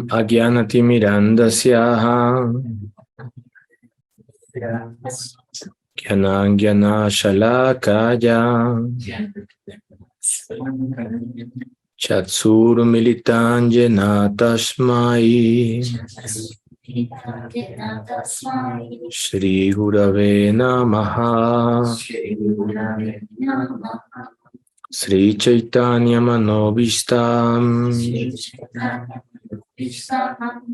Agyanatimirandasyaha Gyanangyana-shalakaya Chatsuru-militanyena tasmai Shri Gurave Namaha. Sri Chaitanya Manobishtam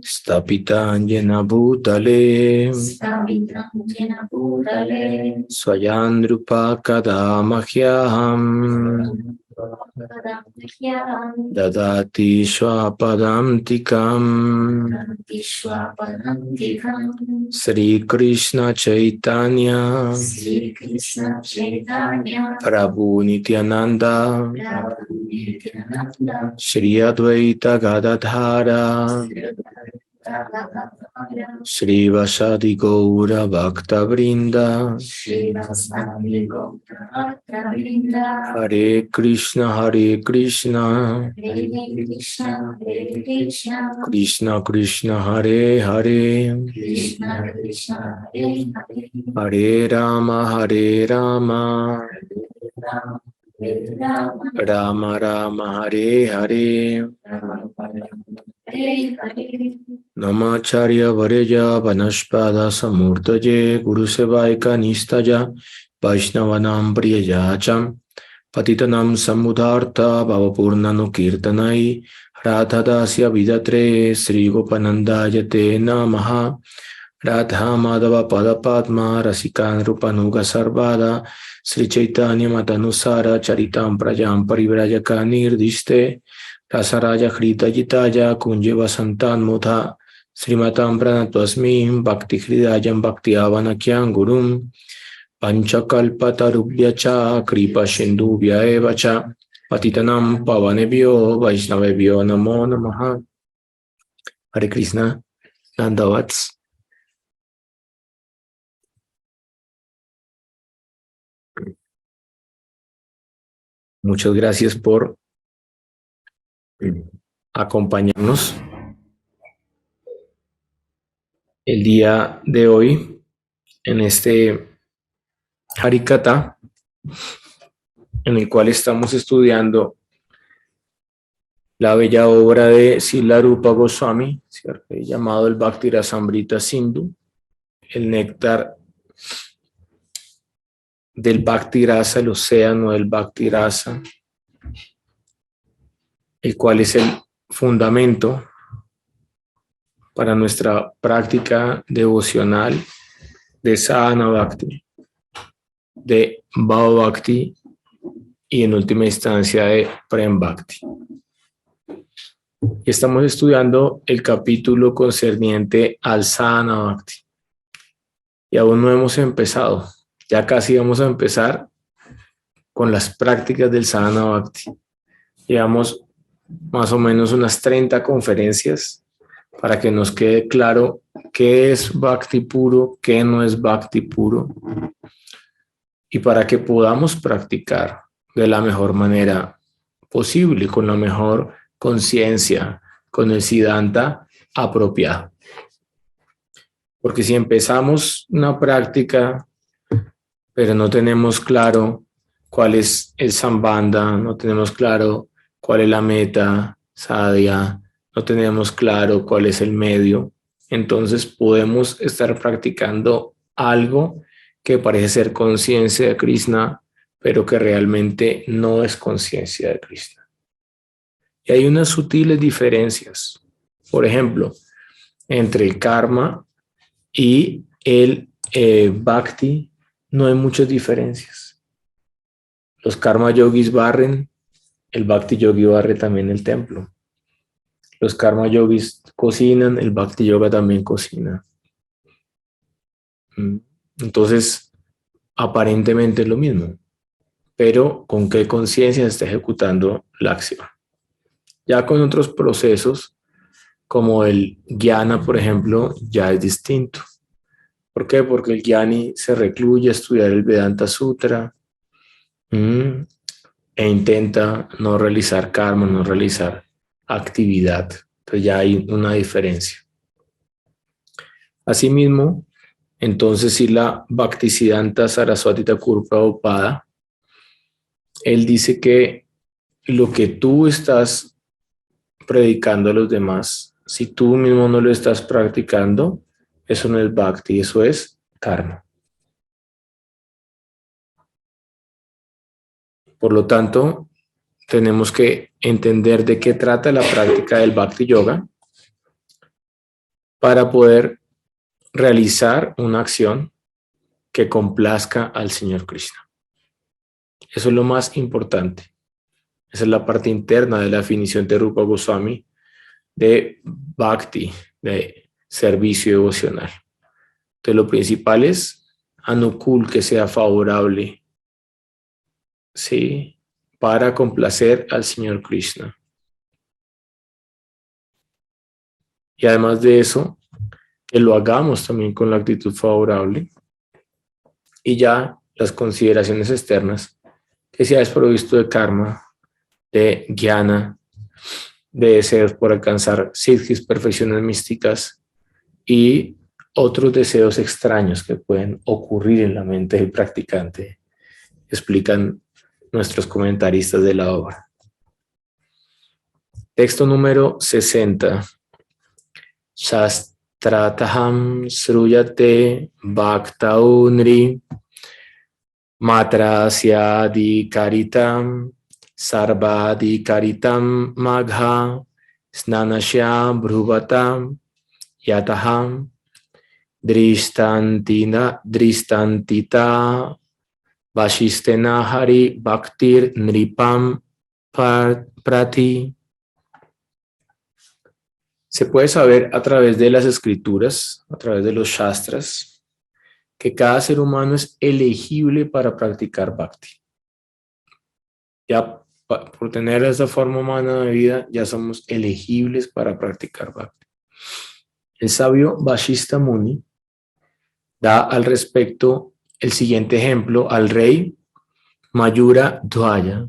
Stapitam Yena Bhutale Swayandrupa Kadamahyaham Dadati Swapadamtikam Sri Krishna Chaitanya Prabhu Nityananda Shri Advaita Gadadhara Shri Vasadi Gaura Bhakta Vrinda Hare Krishna Krishna Krishna Hare Hare Hare Rama Rama Rama Hare Hare Namacharya Vareja Vanashpada Samurtaje Guru Sevaika Nistaja Vaishnavanam Priyajacham Patitanam Samudharta Bhavapurnanu Kirtanai Radhadasya Vidatre Sri Gopanandayate Namaha Radha Madhava Padapadma Rasikan Rupanuga Sarvada Sri Chaitanya Matanusara Charitam Prajam Parivrajaka Nirdiste Rasaraja Hrita Jitaya Kunjeva Santan Mudha Srimatam Pranatosmi Bhakti Hridayam Bhakti Avanakyam Gurum Panchakalpatarubhyacha Kripa Sindhubhya Evacha Patitanam Pavanebhyo Vaishnavebhyo Namo Namaha. Hare Krishna, Dandavats. Muchas gracias por acompañarnos el día de hoy en este Harikata, en el cual estamos estudiando la bella obra de Srila Rupa Goswami, llamado el Bhakti Rasamrita Sindhu, el néctar del Bhakti Rasa, el océano del Bhakti Rasa, el cual es el fundamento para nuestra práctica devocional de Sadhana Bhakti, de Bhava Bhakti y en última instancia de Prem Bhakti. Y estamos estudiando el capítulo concerniente al Sadhana Bhakti y aún no hemos empezado. Ya casi vamos a empezar con las prácticas del Sadhana Bhakti. Llevamos más o menos unas 30 conferencias para que nos quede claro qué es Bhakti puro, qué no es Bhakti puro, y para que podamos practicar de la mejor manera posible, con la mejor conciencia, con el Siddhanta apropiado. Porque si empezamos una práctica, pero no tenemos claro cuál es el Sambandha, no tenemos claro cuál es la meta, sadhya, no tenemos claro cuál es el medio, entonces podemos estar practicando algo que parece ser conciencia de Krishna, pero que realmente no es conciencia de Krishna. Y hay unas sutiles diferencias. Por ejemplo, entre el karma y el bhakti no hay muchas diferencias. Los karma yogis barren, el bhakti yogi barre también el templo. Los karma yogis cocinan, el bhakti yoga también cocina. Entonces, aparentemente es lo mismo, pero ¿con qué conciencia se está ejecutando la acción? Ya con otros procesos, como el jnana, por ejemplo, ya es distinto. ¿Por qué? Porque el jnani se recluye a estudiar el Vedanta Sutra e intenta no realizar karma, no realizar actividad Entonces ya hay una diferencia. Asimismo, entonces Srila Bhaktisiddhanta Saraswati Thakur Prabhupada, él dice que lo que tú estás predicando a los demás, si tú mismo no lo estás practicando, eso no es bhakti, eso es karma. Por lo tanto, tenemos que entender de qué trata la práctica del bhakti yoga para poder realizar una acción que complazca al Señor Krishna. Eso es lo más importante. Esa es la parte interna de la definición de Rupa Goswami de bhakti, de servicio devocional. Entonces, lo principal es anukul, que sea favorable, ¿sí?, para complacer al Señor Krishna. Y además de eso, que lo hagamos también con la actitud favorable. Y ya las consideraciones externas, que sea desprovisto de karma, de jnana, de deseos por alcanzar siddhis, perfecciones místicas y otros deseos extraños que pueden ocurrir en la mente del practicante, explican nuestros comentaristas de la obra. Texto número 60. Shastrataham sruyate bhaktaunri matrasyadikaritam sarvadikaritam magha snanasya bhruvatam yataham dristantita vashistena hari bhaktir nripam prati. Se puede saber a través de las escrituras, a través de los shastras, que cada ser humano es elegible para practicar bhakti. Ya por tener esa forma humana de vida, ya somos elegibles para practicar bhakti. El sabio Vashista Muni da al respecto el siguiente ejemplo al rey Mayura Dwaya.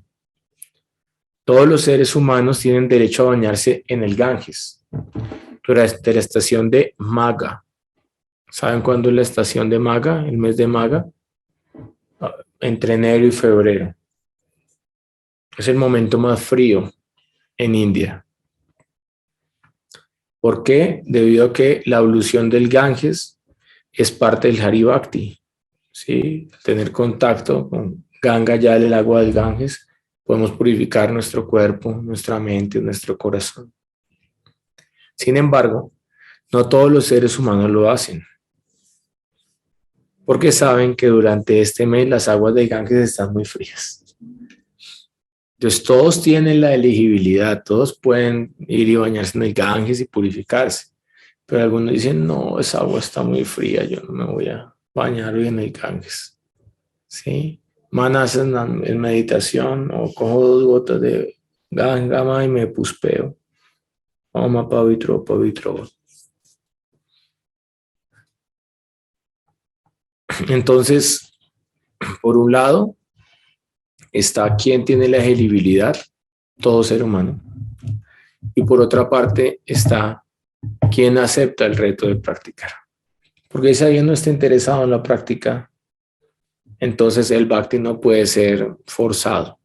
Todos los seres humanos tienen derecho a bañarse en el Ganges durante la estación de Magha. ¿Saben cuándo es la estación de Magha? El mes de Magha, entre enero y febrero. Es el momento más frío en India. ¿Por qué? Debido a que la evolución del Ganges es parte del Hari Bhakti. ¿Sí? Tener contacto con Ganga, ya el agua del Ganges, podemos purificar nuestro cuerpo, nuestra mente, nuestro corazón. Sin embargo, no todos los seres humanos lo hacen, porque saben que durante este mes las aguas del Ganges están muy frías. Entonces todos tienen la elegibilidad, todos pueden ir y bañarse en el Ganges y purificarse, pero algunos dicen, no, esa agua está muy fría, yo no me voy a bañar hoy en el Ganges. ¿Sí? Manasas en meditación, o cojo 2 gotas de Gangama y me puspeo. Oma pavitro, pavitro. Entonces, por un lado, está quien tiene la elegibilidad, todo ser humano. Y por otra parte está quien acepta el reto de practicar. Porque si alguien no está interesado en la práctica, entonces el bhakti no puede ser forzado.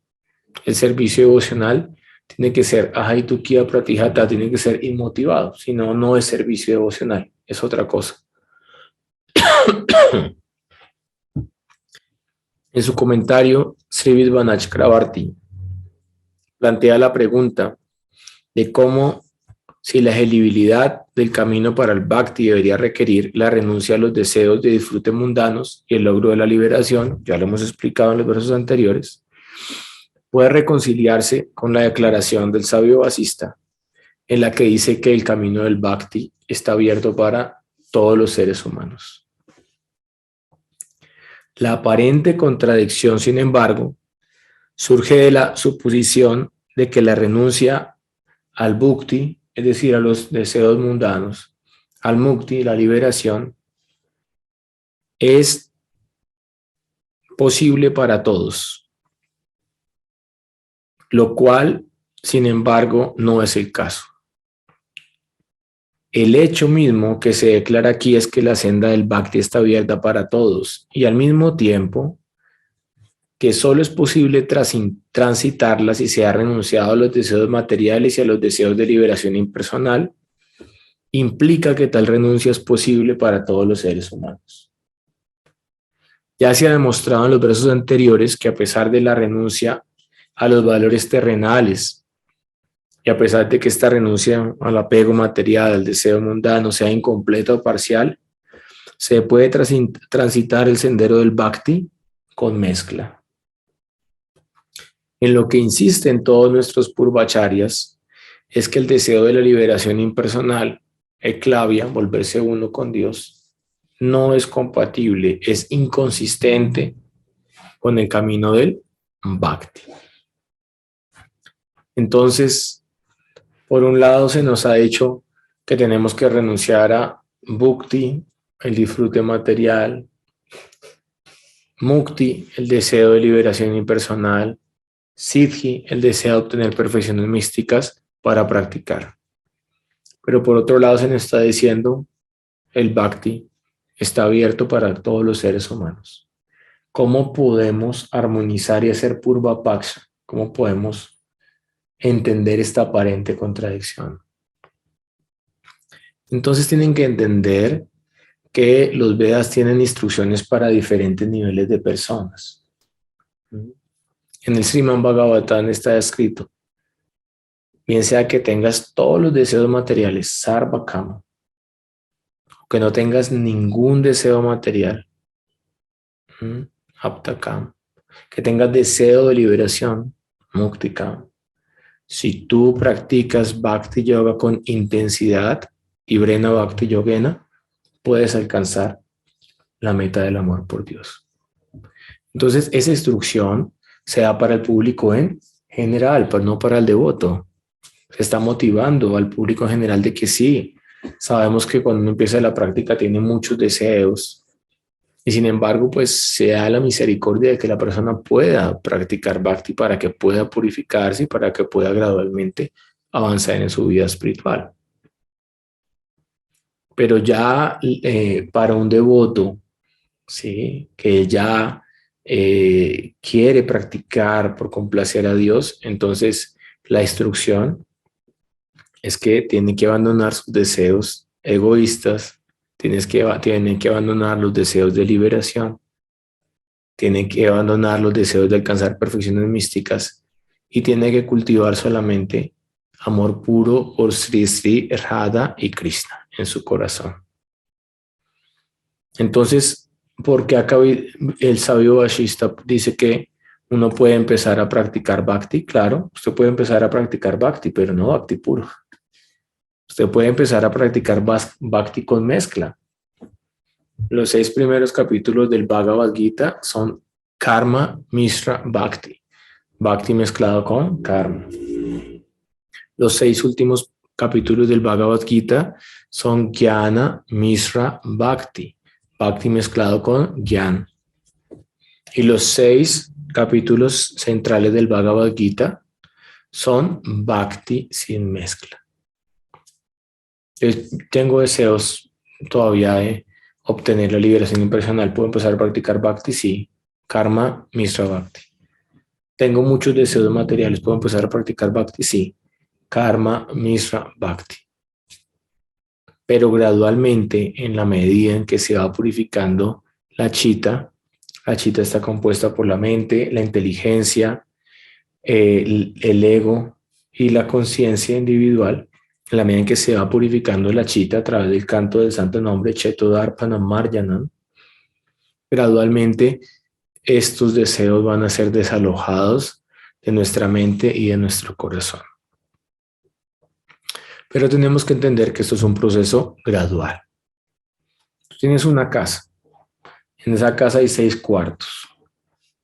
El servicio devocional tiene que ser ahaitukiya pratihata, tiene que ser inmotivado, si no, no es servicio devocional, es otra cosa. En su comentario, Sri Vidvanach Chakravarti plantea la pregunta de cómo, si la elegibilidad del camino para el bhakti debería requerir la renuncia a los deseos de disfrute mundanos y el logro de la liberación, ya lo hemos explicado en los versos anteriores, puede reconciliarse con la declaración del sabio Vasista, en la que dice que el camino del bhakti está abierto para todos los seres humanos. La aparente contradicción, sin embargo, surge de la suposición de que la renuncia al bhukti, es decir, a los deseos mundanos, al mukti, la liberación, es posible para todos, lo cual, sin embargo, no es el caso. El hecho mismo que se declara aquí es que la senda del Bhakti está abierta para todos y al mismo tiempo que solo es posible transitarla si se ha renunciado a los deseos materiales y a los deseos de liberación impersonal, implica que tal renuncia es posible para todos los seres humanos. Ya se ha demostrado en los versos anteriores que a pesar de la renuncia a los valores terrenales y a pesar de que esta renuncia al apego material, al deseo mundano, sea incompleta o parcial, se puede transitar el sendero del Bhakti con mezcla. En lo que insisten todos nuestros purvacharyas es que el deseo de la liberación impersonal, eklavya, volverse uno con Dios, no es compatible, es inconsistente con el camino del Bhakti. Entonces, por un lado se nos ha dicho que tenemos que renunciar a Bhukti, el disfrute material, Mukti, el deseo de liberación impersonal, Siddhi, el deseo de obtener perfecciones místicas para practicar. Pero por otro lado se nos está diciendo, el Bhakti está abierto para todos los seres humanos. ¿Cómo podemos armonizar y hacer Purva Paksha? ¿Cómo podemos entender esta aparente contradicción? Entonces tienen que entender que los Vedas tienen instrucciones para diferentes niveles de personas. En el Srimad Bhagavatam está escrito, bien sea que tengas todos los deseos materiales, sarva kama, o que no tengas ningún deseo material, apta kama, que tengas deseo de liberación, mukti kama. Si tú practicas Bhakti Yoga con intensidad y Brena Bhakti Yogena, puedes alcanzar la meta del amor por Dios. Entonces, esa instrucción se da para el público en general, pero no para el devoto. Se está motivando al público en general de que sí, sabemos que cuando uno empieza la práctica tiene muchos deseos y sin embargo, pues se da la misericordia de que la persona pueda practicar Bhakti para que pueda purificarse y para que pueda gradualmente avanzar en su vida espiritual. Pero ya para un devoto, ¿sí?, que ya quiere practicar por complacer a Dios, entonces la instrucción es que tiene que abandonar sus deseos egoístas, tiene que abandonar los deseos de liberación, tiene que abandonar los deseos de alcanzar perfecciones místicas y tiene que cultivar solamente amor puro por Sri Sri, Radha y Krishna en su corazón. Entonces, ¿por qué acá el sabio Vashista dice que uno puede empezar a practicar Bhakti? Claro, usted puede empezar a practicar Bhakti, pero no Bhakti puro. Usted puede empezar a practicar Bhakti con mezcla. Los 6 primeros capítulos del Bhagavad Gita son Karma Mishra Bhakti. Bhakti mezclado con Karma. Los 6 últimos capítulos del Bhagavad Gita son Jnana Mishra Bhakti. Bhakti mezclado con Gyan. Y los 6 capítulos centrales del Bhagavad Gita son Bhakti sin mezcla. Tengo deseos todavía de obtener la liberación impersonal. ¿Puedo empezar a practicar Bhakti? Sí. Karma Mishra Bhakti. Tengo muchos deseos materiales. ¿Puedo empezar a practicar Bhakti? Sí. Karma Mishra Bhakti. Pero gradualmente, en la medida en que se va purificando la chita está compuesta por la mente, la inteligencia, el ego y la conciencia individual. En la medida en que se va purificando la chita a través del canto del santo nombre Chetodarpanam Marjanam, gradualmente estos deseos van a ser desalojados de nuestra mente y de nuestro corazón. Pero tenemos que entender que esto es un proceso gradual. Tú tienes una casa. En esa casa hay 6 cuartos.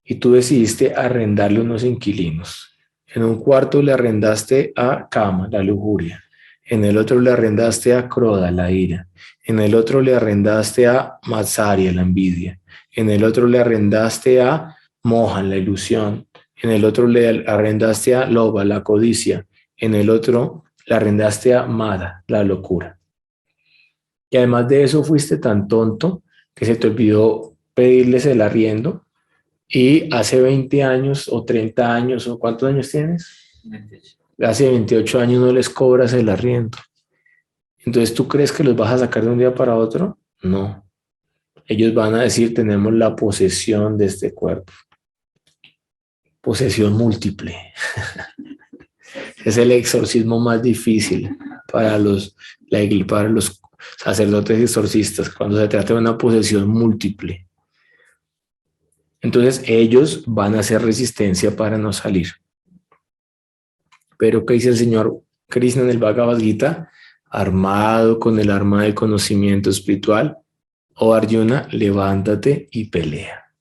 Y tú decidiste arrendarle unos inquilinos. En un cuarto le arrendaste a Kama, la lujuria. En el otro le arrendaste a Krodha, la ira. En el otro le arrendaste a Matsarya, la envidia. En el otro le arrendaste a Mohan, la ilusión. En el otro le arrendaste a Lobha, la codicia. En el otro le arrendaste a Mada, la locura. Y además de eso fuiste tan tonto que se te olvidó pedirles el arriendo y hace 20 años o 30 años o ¿cuántos años tienes? 28. Hace 28 años no les cobras el arriendo. Entonces, ¿tú crees que los vas a sacar de un día para otro? No. Ellos van a decir, tenemos la posesión de este cuerpo. Posesión múltiple. Es el exorcismo más difícil para para los sacerdotes exorcistas, cuando se trata de una posesión múltiple. Entonces, ellos van a hacer resistencia para no salir. Pero, ¿qué dice el señor Krishna en el Bhagavad Gita? Armado con el arma del conocimiento espiritual, oh Arjuna, levántate y pelea.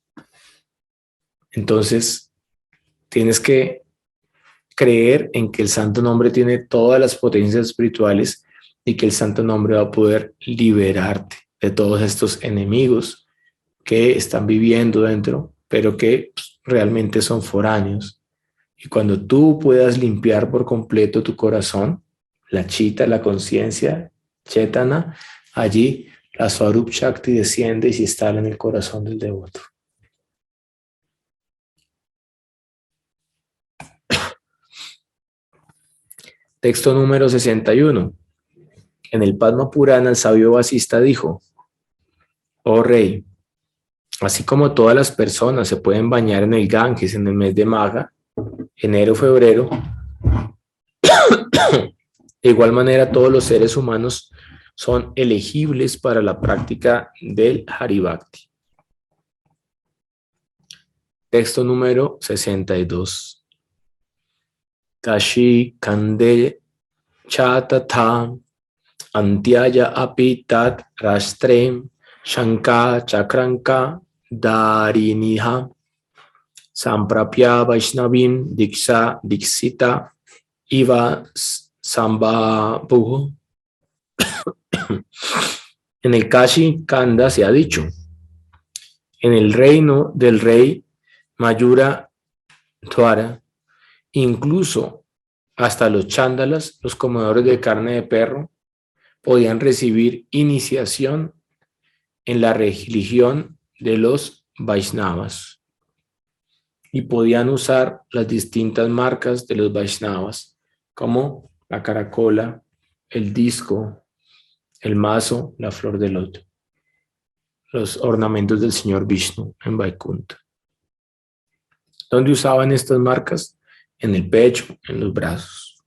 Entonces, tienes que creer en que el santo nombre tiene todas las potencias espirituales y que el santo nombre va a poder liberarte de todos estos enemigos que están viviendo dentro, pero que realmente son foráneos. Y cuando tú puedas limpiar por completo tu corazón, la chita, la conciencia, chetana, allí la Swarup Shakti desciende y se instala en el corazón del devoto. Texto número 61. En el Padma Purana, el sabio Vasista dijo: oh rey, así como todas las personas se pueden bañar en el Ganges en el mes de Magha, enero, febrero, de igual manera todos los seres humanos son elegibles para la práctica del Haribhakti. Texto número 62. Kashi Kande Chatata Antyaya Apitat Rastrem Shanka Chakranka Dariniha Samprapya Vaishnavim Diksha Dixita Iva Sambhavu. En el Kashi Kanda se ha dicho: en el reino del rey Mayura Dwara, incluso hasta los chándalas, los comedores de carne de perro, podían recibir iniciación en la religión de los Vaishnavas y podían usar las distintas marcas de los Vaishnavas, como la caracola, el disco, el mazo, la flor de loto, los ornamentos del señor Vishnu en Vaikuntha. ¿Dónde usaban estas marcas? En el pecho, en los brazos.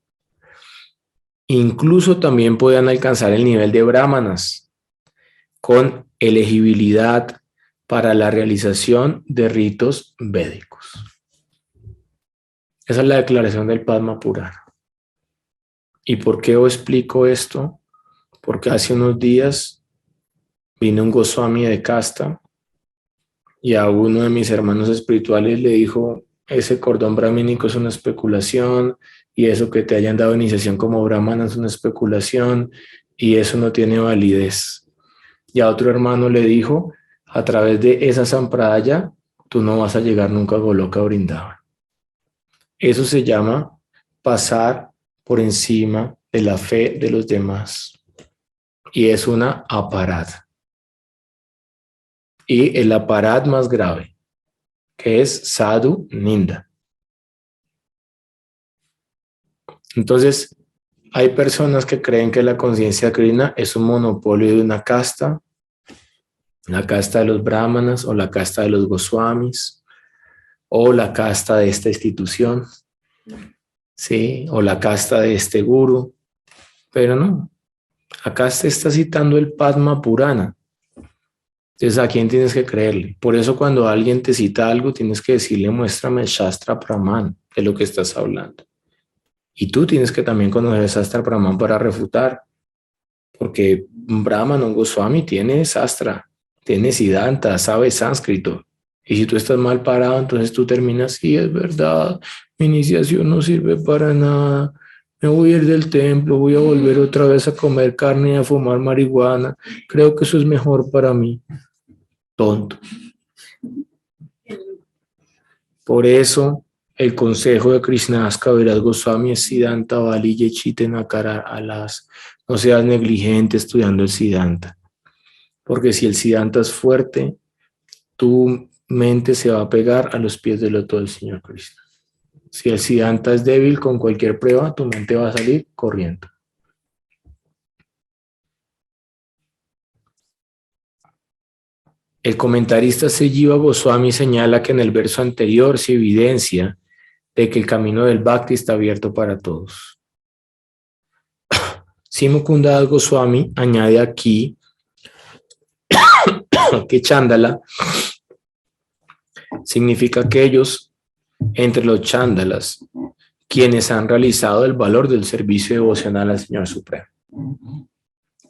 Incluso también podían alcanzar el nivel de brahmanas con elegibilidad para la realización de ritos védicos. Esa es la declaración del Padma Purana. ¿Y por qué os explico esto? Porque hace unos días vino un Goswami de casta y a uno de mis hermanos espirituales le dijo: ese cordón brahmínico es una especulación, y eso que te hayan dado iniciación como brahmana es una especulación, y eso no tiene validez. Y a otro hermano le dijo: a través de esa sampradaya tú no vas a llegar nunca a Goloka Vrindavan. Eso se llama pasar por encima de la fe de los demás, y es una aparad. Y el aparad más grave, que es sadhu ninda. Entonces, hay personas que creen que la conciencia krishna es un monopolio de una casta, la casta de los brahmanas o la casta de los goswamis o la casta de esta institución, ¿sí? O la casta de este guru, pero no. Acá se está citando el Padma Purana. Entonces, ¿a quién tienes que creerle? Por eso cuando alguien te cita algo, tienes que decirle: muéstrame el Shastra Praman de lo que estás hablando. Y tú tienes que también conocer el Shastra Praman para refutar, porque un Brahman, un Goswami tiene Shastra, tiene Siddhanta, sabe sánscrito. Y si tú estás mal parado, entonces tú terminas: sí, es verdad, mi iniciación no sirve para nada, me voy a ir del templo, voy a volver otra vez a comer carne y a fumar marihuana, creo que eso es mejor para mí. Tonto. Por eso el consejo de Krishna Kaviraj Goswami es Siddhanta Vali Yechite Nakara Alas. No seas negligente estudiando el Siddhanta, porque si el Siddhanta es fuerte, tu mente se va a pegar a los pies del loto del Señor Krishna. Si el Siddhanta es débil, con cualquier prueba, tu mente va a salir corriendo. El comentarista Sri Jiva Goswami señala que en el verso anterior se evidencia de que el camino del Bhakti está abierto para todos. Simukunda Das Goswami añade aquí que Chándala significa aquellos entre los chándalas quienes han realizado el valor del servicio devocional al Señor Supremo.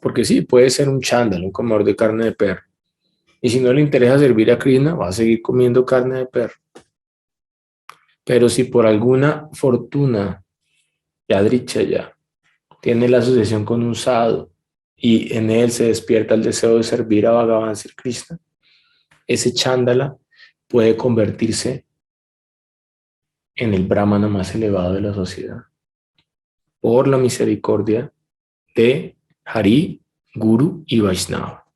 Porque sí, puede ser un chándalo, un comedor de carne de perro. Y si no le interesa servir a Krishna, va a seguir comiendo carne de perro. Pero si por alguna fortuna, Yadricha ya, tiene la asociación con un sadhu y en él se despierta el deseo de servir a Bhagavan Sri Krishna, ese chándala puede convertirse en el brahmana más elevado de la sociedad por la misericordia de Hari, Guru y Vaishnava.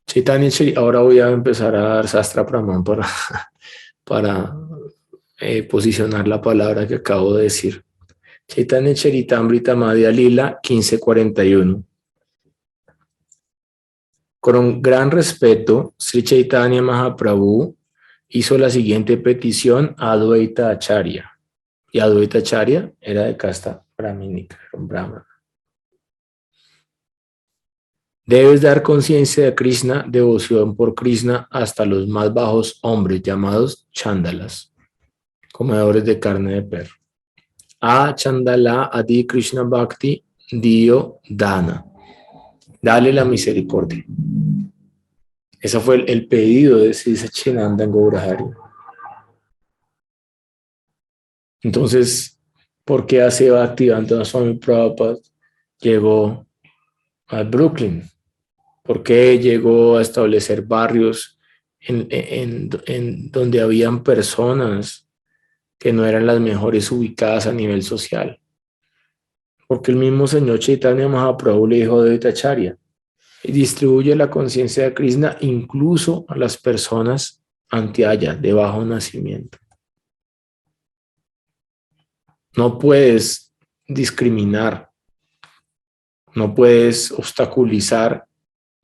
Chaitanya Chari, ahora voy a empezar a dar Sastra Pramán para posicionar la palabra que acabo de decir. Chaitanya Charitamrita Madhya Lila 1541. Con gran respeto, Sri Chaitanya Mahaprabhu hizo la siguiente petición a Advaita Acharya. Y Advaita Acharya era de casta brahmínica, era un brahmana. Debes dar conciencia de Krishna, devoción por Krishna hasta los más bajos hombres llamados chandalas, comedores de carne de perro. A Chandala Adi Krishna Bhakti Dio Dana. Dale la misericordia. Ese fue el pedido de Sri Sachinanda en Gaurahari. Entonces, ¿por qué hace Bhaktivedanta Swami Prabhupada llegó a Brooklyn? ¿Por qué llegó a establecer barrios en donde habían personas que no eran las mejores ubicadas a nivel social? Porque el mismo señor Chaitanya Mahaprabhu le dijo de Acharya, y distribuye la conciencia de Krishna incluso a las personas antiaya, de bajo nacimiento. No puedes discriminar, no puedes obstaculizar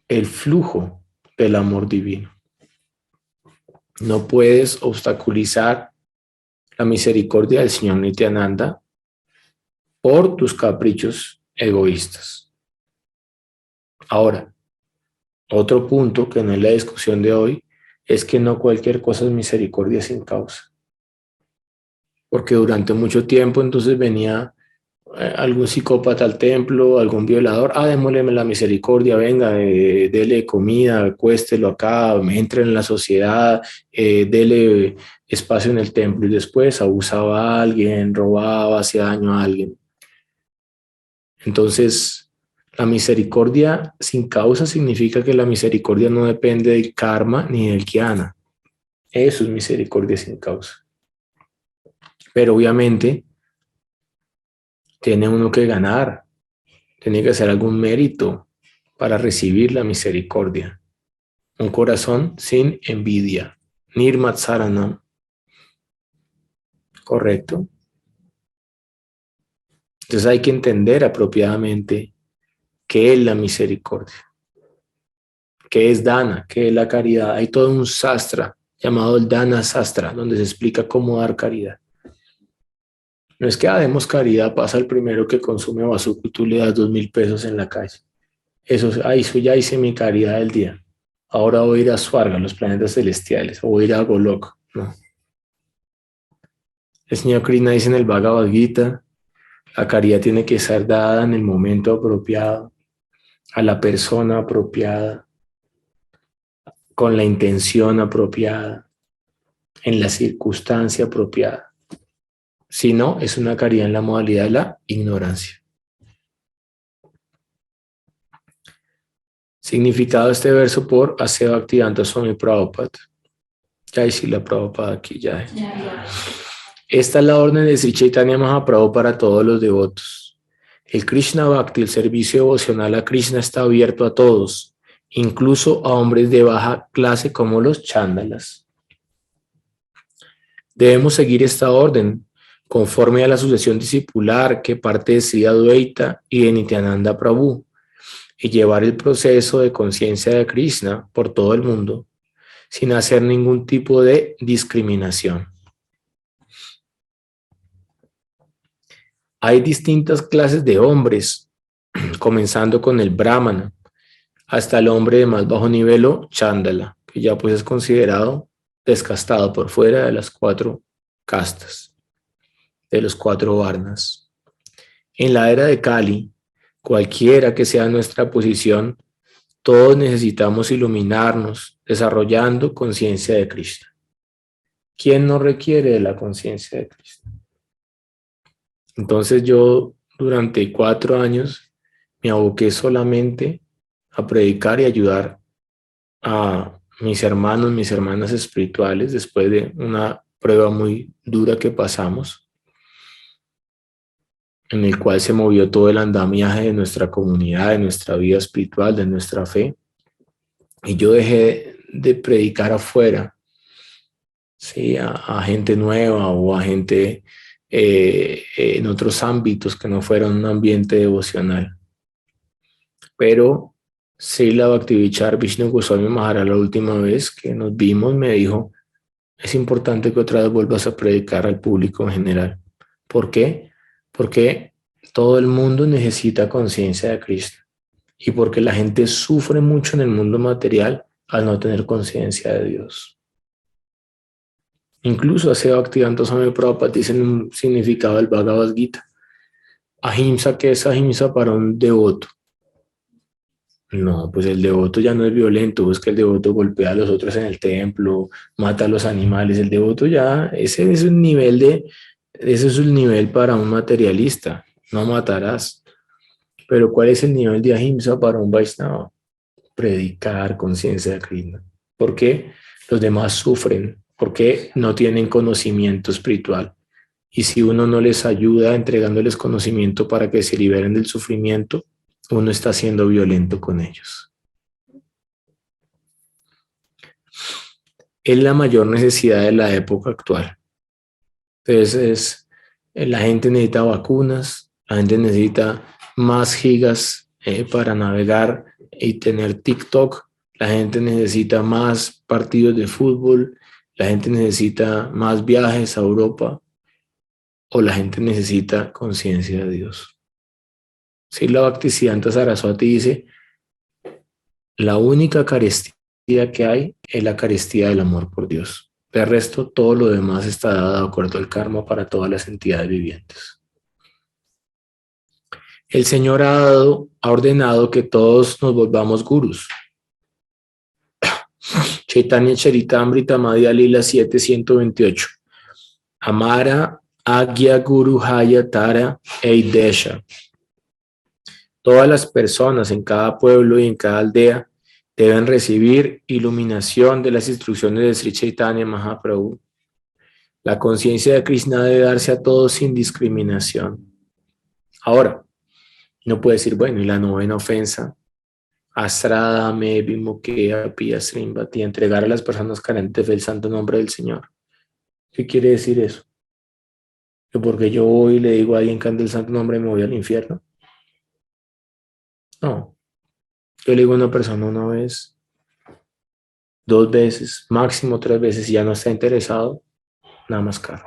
el flujo del amor divino. No puedes obstaculizar la misericordia del Señor Nityananda por tus caprichos egoístas. Ahora, otro punto que no es la discusión de hoy es que no cualquier cosa es misericordia sin causa. Porque durante mucho tiempo entonces venía algún psicópata al templo, algún violador, démosle la misericordia, venga, dele comida, acuéstelo acá, entre en la sociedad, dele espacio en el templo, y después abusaba a alguien, robaba, hacía daño a alguien. Entonces, la misericordia sin causa significa que la misericordia no depende del karma ni del jnana. Eso es misericordia sin causa. Pero obviamente tiene uno que ganar, tiene que hacer algún mérito para recibir la misericordia. Un corazón sin envidia. Nirmatsaranam. ¿Correcto? Entonces hay que entender apropiadamente qué es la misericordia, qué es dana, qué es la caridad. Hay todo un sastra llamado el Dana Sastra, donde se explica cómo dar caridad. No es que demos caridad, pasa el primero que consume basura y tú le das 2,000 pesos en la calle. Eso ya hice mi caridad del día. Ahora voy a ir a Swarga, los planetas celestiales, o voy a ir a Golok. No. El señor Krishna dice en el Bhagavad Gita, la caridad tiene que ser dada en el momento apropiado, a la persona apropiada, con la intención apropiada, en la circunstancia apropiada. Si no, es una caridad en la modalidad de la ignorancia. Significado de este verso por A.C. Bhaktivedanta Swami Prabhupada. Jai Srila Prabhupada aquí ya. Esta es la orden de Sri Chaitanya Mahaprabhu para todos los devotos. El Krishna Bhakti, el servicio devocional a Krishna, está abierto a todos, incluso a hombres de baja clase como los chándalas. Debemos seguir esta orden conforme a la sucesión discipular que parte de Sri Advaita y de Nityananda Prabhu, y llevar el proceso de conciencia de Krishna por todo el mundo, sin hacer ningún tipo de discriminación. Hay distintas clases de hombres, comenzando con el brahmana, hasta el hombre de más bajo nivel o chándala, que ya pues es considerado descastado por fuera de las 4 castas, de los 4 varnas. En la era de Kali, cualquiera que sea nuestra posición, todos necesitamos iluminarnos desarrollando conciencia de Krishna. ¿Quién no requiere de la conciencia de Krishna? Entonces yo durante 4 años me aboqué solamente a predicar y ayudar a mis hermanos, mis hermanas espirituales después de una prueba muy dura que pasamos, en el cual se movió todo el andamiaje de nuestra comunidad, de nuestra vida espiritual, de nuestra fe. Y yo dejé de predicar afuera, ¿sí? a gente nueva o a gente en otros ámbitos que no fueran un ambiente devocional. Pero Srila Bhaktivinoda Vishnu Goswami Maharaj, la última vez que nos vimos, me dijo: es importante que otra vez vuelvas a predicar al público en general. ¿Por qué? Porque todo el mundo necesita conciencia de Cristo y porque la gente sufre mucho en el mundo material al no tener conciencia de Dios. Incluso hace Bhaktivedanta Swami Prabhupada dice en un significado del Bhagavad Gita: ahimsa, ¿qué es ahimsa para un devoto? No, pues el devoto ya no es violento, es que el devoto golpea a los otros en el templo, mata a los animales. El devoto ya, ese es un nivel ese es el nivel para un materialista, no matarás. Pero ¿cuál es el nivel de ahimsa para un Vaishnava? Predicar conciencia de Krishna. ¿Por qué? Los demás sufren, porque no tienen conocimiento espiritual. Y si uno no les ayuda entregándoles conocimiento para que se liberen del sufrimiento, uno está siendo violento con ellos. Es la mayor necesidad de la época actual. Entonces, la gente necesita vacunas, la gente necesita más gigas para navegar y tener TikTok, la gente necesita más partidos de fútbol, la gente necesita más viajes a Europa, o la gente necesita conciencia de Dios. Srila Bhaktisiddhanta Saraswati dice: la única carestía que hay es la carestía del amor por Dios. De resto, todo lo demás está dado de acuerdo al karma para todas las entidades vivientes. El Señor ha ordenado que todos nos volvamos gurús. Chaitanya Charitamrita Madhya Lila 7:128. Amara Agya Guru Haya Tara Eidesha. Todas las personas en cada pueblo y en cada aldea deben recibir iluminación de las instrucciones de Sri Chaitanya Mahaprabhu. La conciencia de Krishna debe darse a todos sin discriminación. Ahora, no puede decir, bueno, y la novena ofensa, Astradame Vimukea Pia Srimbati, entregar a las personas carentes del santo nombre del Señor. ¿Qué quiere decir eso? ¿Que porque yo voy y le digo a alguien que ande el santo nombre me voy al infierno? No. Yo le digo a una persona una vez, 2 veces, máximo 3 veces, y ya no está interesado, nada más caro.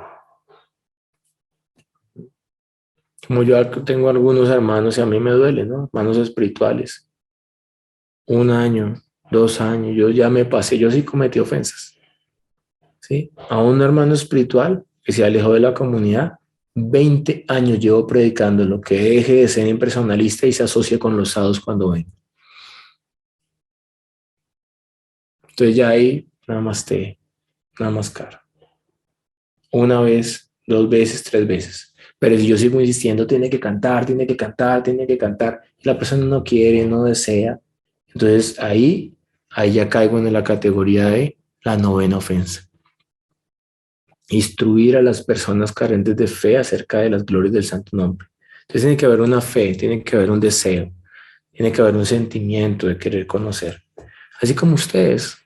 Como yo tengo algunos hermanos y a mí me duele, ¿no? Hermanos espirituales. 1 año, 2 años, yo ya me pasé, yo sí cometí ofensas. ¿Sí? A un hermano espiritual que se alejó de la comunidad, 20 años llevo predicando lo que deje de ser impersonalista y se asocie con los sadhus cuando ven. Entonces ya ahí nada más caro. 1 vez, 2 veces, 3 veces. Pero si yo sigo insistiendo, tiene que cantar, tiene que cantar, tiene que cantar, y la persona no quiere, no desea, entonces ahí ya caigo en la categoría de la novena ofensa. instruir a las personas carentes de fe acerca de las glorias del santo nombre. Entonces tiene que haber una fe, tiene que haber un deseo, tiene que haber un sentimiento de querer conocer. Así como ustedes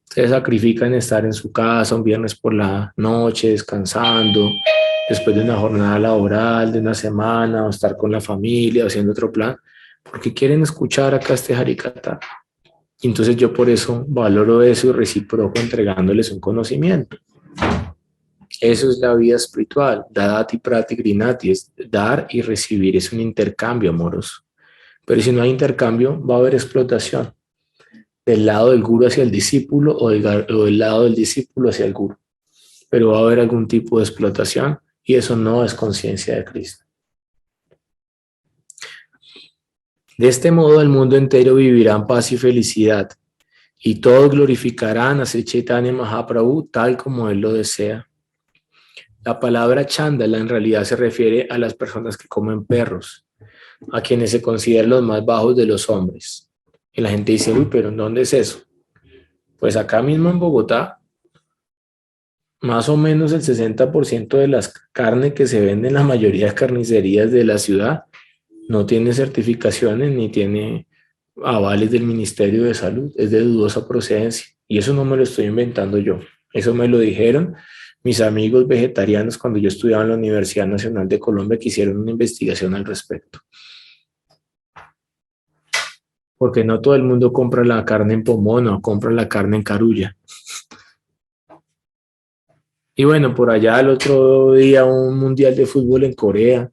sacrifican estar en su casa un viernes por la noche descansando, después de una jornada laboral, de una semana, o estar con la familia, o haciendo otro plan, porque quieren escuchar acá este Harikata. Entonces yo por eso valoro eso y reciproco entregándoles un conocimiento. Eso es la vida espiritual. Dadati prati grinati, es dar y recibir, es un intercambio amoroso. Pero si no hay intercambio, va a haber explotación del lado del gurú hacia el discípulo o del lado del discípulo hacia el gurú. Pero va a haber algún tipo de explotación y eso no es conciencia de Cristo. De este modo el mundo entero vivirá en paz y felicidad y todos glorificarán a Sri Chaitanya Mahaprabhu tal como él lo desea. La palabra chándala en realidad se refiere a las personas que comen perros, a quienes se consideran los más bajos de los hombres. Y la gente dice, uy, pero ¿en dónde es eso? Pues acá mismo en Bogotá, más o menos el 60% de las carnes que se venden en la mayoría de carnicerías de la ciudad no tiene certificaciones ni tiene avales del Ministerio de Salud, es de dudosa procedencia. Y eso no me lo estoy inventando yo, eso me lo dijeron mis amigos vegetarianos cuando yo estudiaba en la Universidad Nacional de Colombia, que hicieron una investigación al respecto. Porque no todo el mundo compra la carne en pomona o compra la carne en carulla. Y bueno, por allá el otro día un mundial de fútbol en Corea,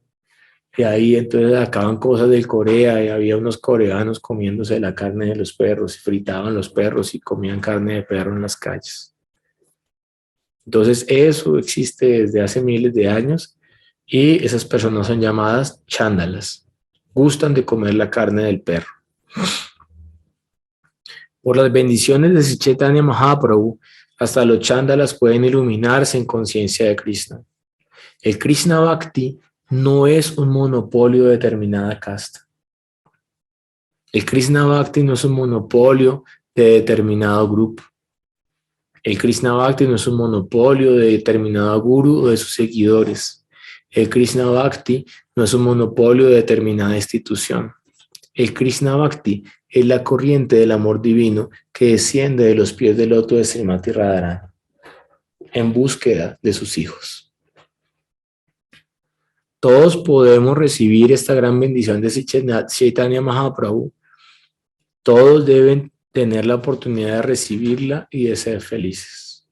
y ahí entonces sacaban cosas del Corea y había unos coreanos comiéndose la carne de los perros y fritaban los perros y comían carne de perro en las calles. Entonces eso existe desde hace miles de años y esas personas son llamadas chándalas. Gustan de comer la carne del perro. Por las bendiciones de Sri Chaitanya Mahaprabhu, hasta los chándalas pueden iluminarse en conciencia de Krishna. El Krishna Bhakti no es un monopolio de determinada casta. El Krishna Bhakti no es un monopolio de determinado grupo. El Krishna Bhakti no es un monopolio de determinado guru o de sus seguidores. El Krishna Bhakti no es un monopolio de determinada institución. El Krishna Bhakti es la corriente del amor divino que desciende de los pies del loto de Srimati Radharani en búsqueda de sus hijos. Todos podemos recibir esta gran bendición de Chaitanya Mahaprabhu. Todos deben tener la oportunidad de recibirla y de ser felices.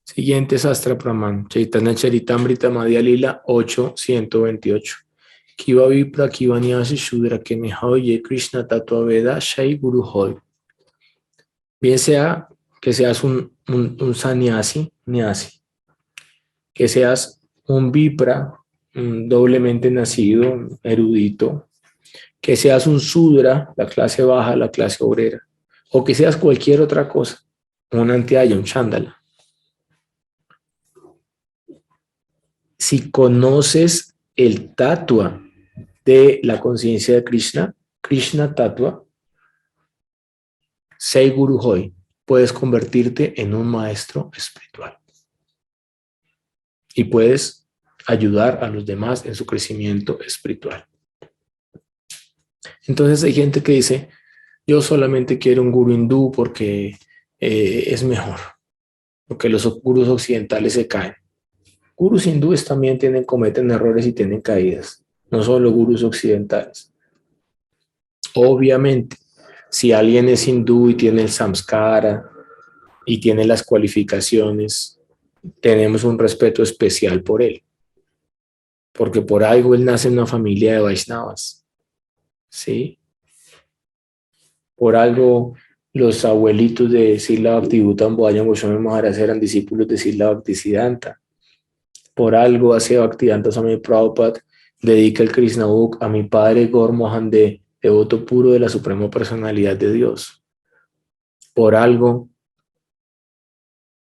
Siguiente Sastra Praman, Chaitanya Charitamrita Madhya Lila 8.128. Kiva Vipra Kiva Nyasi Shudra Kenehoye Krishna Tattva Veda Shai Guru Hoy. Bien sea que seas un sannyasi, nyasi, que seas un vipra, doblemente nacido, erudito, que seas un sudra, la clase baja, la clase obrera, o que seas cualquier otra cosa, un antiaya, un chándala. Si conoces el tatua de la conciencia de Krishna, Krishna tatua, Sei Guru Hoy, puedes convertirte en un maestro espiritual. Y puedes ayudar a los demás en su crecimiento espiritual. Entonces hay gente que dice, yo solamente quiero un gurú hindú porque es mejor, porque los gurús occidentales se caen. Gurús hindúes también cometen errores y tienen caídas, no solo gurús occidentales. Obviamente, si alguien es hindú y tiene el samskara y tiene las cualificaciones, tenemos un respeto especial por él, porque por algo él nace en una familia de Vaishnavas, ¿sí? Por algo los abuelitos de Srila Bhaktivinoda Bodhayan Goswami Maharaj eran discípulos de Srila Bhaktisiddhanta. Por algo hace Bhaktivedanta Swami Prabhupada dedica el Krishna Book a mi padre Gaur Mohan de devoto puro de la Suprema Personalidad de Dios. Por algo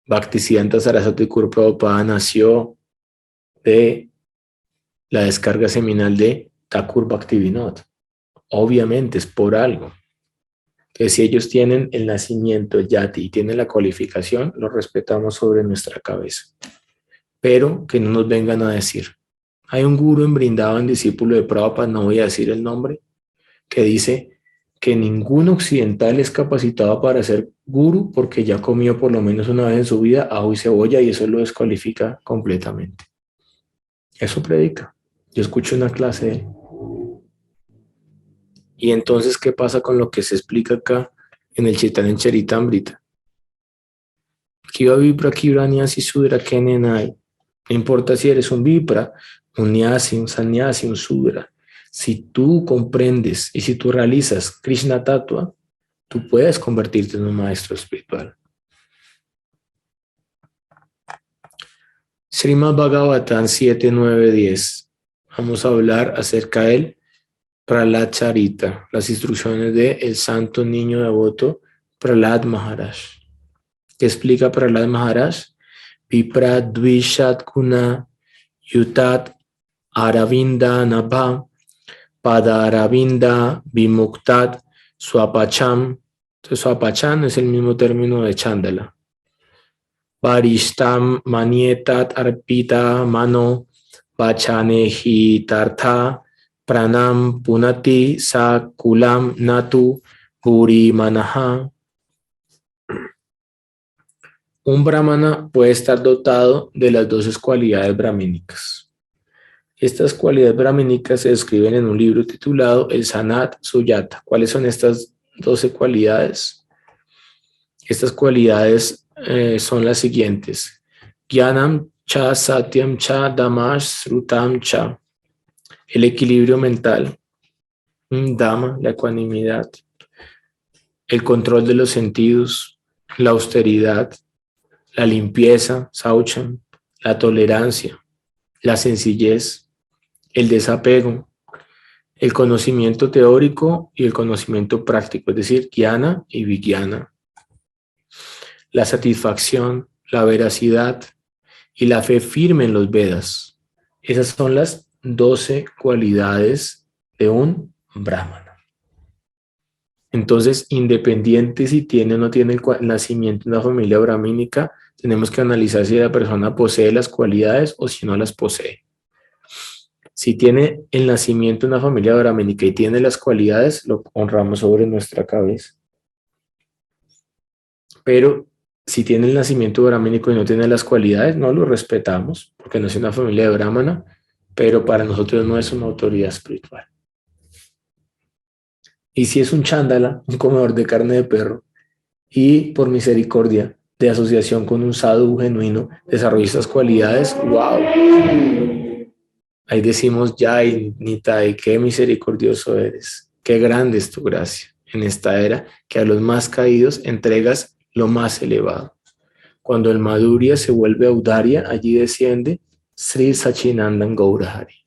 Bhaktisiddhanta Saraswati Thakur Prabhupada nació de la descarga seminal de Thakur Bhaktivinoda. Obviamente es por algo. Entonces, si ellos tienen el nacimiento, el yati, y tienen la cualificación, lo respetamos sobre nuestra cabeza. Pero que no nos vengan a decir. Hay un gurú en Brindavan, discípulo de Prabhupada, no voy a decir el nombre, que dice que ningún occidental es capacitado para ser gurú porque ya comió por lo menos una vez en su vida ajo y cebolla y eso lo descualifica completamente. Eso predica. Yo escucho una clase de él. Y entonces, ¿qué pasa con lo que se explica acá en el Chaitanya Charitamrita? Kiva Vipra Kivranyasi Sudra Kenenai. No importa si eres un Vipra, un Nyasi, un Sannyasi, un Sudra. Si tú comprendes y si tú realizas Krishna Tattva, tú puedes convertirte en un maestro espiritual. Srimad Bhagavatam 7, 9, 10. Vamos a hablar acerca del Prahlad Charita, las instrucciones del santo niño devoto Prahlad Maharaj. ¿Qué explica Prahlad Maharaj? Vipra Dvishat Guna Yutat Aravinda Nabha Pada Aravinda Vimuktat Swapacham. Entonces, Swapacham es el mismo término de Chandala. Varishtam Manietat Arpita Mano Vachanehi Tartha Pranam Punati Sakulam Natu Puri Manaha. Un brahmana puede estar dotado de las 12 cualidades brahmínicas. Estas cualidades brahmínicas se describen en un libro titulado El Sanat Suyata. ¿Cuáles son estas 12 cualidades? Estas cualidades son las siguientes. Gyanam cha, satyam cha, damash, srutam cha. El equilibrio mental. Dama, la ecuanimidad. El control de los sentidos. La austeridad. La limpieza, saucham. La tolerancia. La sencillez. El desapego. El conocimiento teórico y el conocimiento práctico, es decir, jnana y vijnana. La satisfacción, la veracidad y la fe firme en los Vedas. Esas son las 12 cualidades de un brahmana. Entonces, independiente si tiene o no tiene el nacimiento en una familia brahmínica, tenemos que analizar si la persona posee las cualidades o si no las posee. Si tiene el nacimiento en una familia brahmínica y tiene las cualidades, lo honramos sobre nuestra cabeza. Pero si tiene el nacimiento brahmínico y no tiene las cualidades, no lo respetamos, porque no es una familia de brahmana, pero para nosotros no es una autoridad espiritual. Y si es un chándala, un comedor de carne de perro, y por misericordia de asociación con un sadhu genuino, desarrolla estas cualidades, ¡wow! Ahí decimos, Yay, Nitai, qué misericordioso eres, qué grande es tu gracia en esta era, que a los más caídos entregas lo más elevado. Cuando el Madhurya se vuelve Audarya, allí desciende Sri Sachinandan Gaurahari.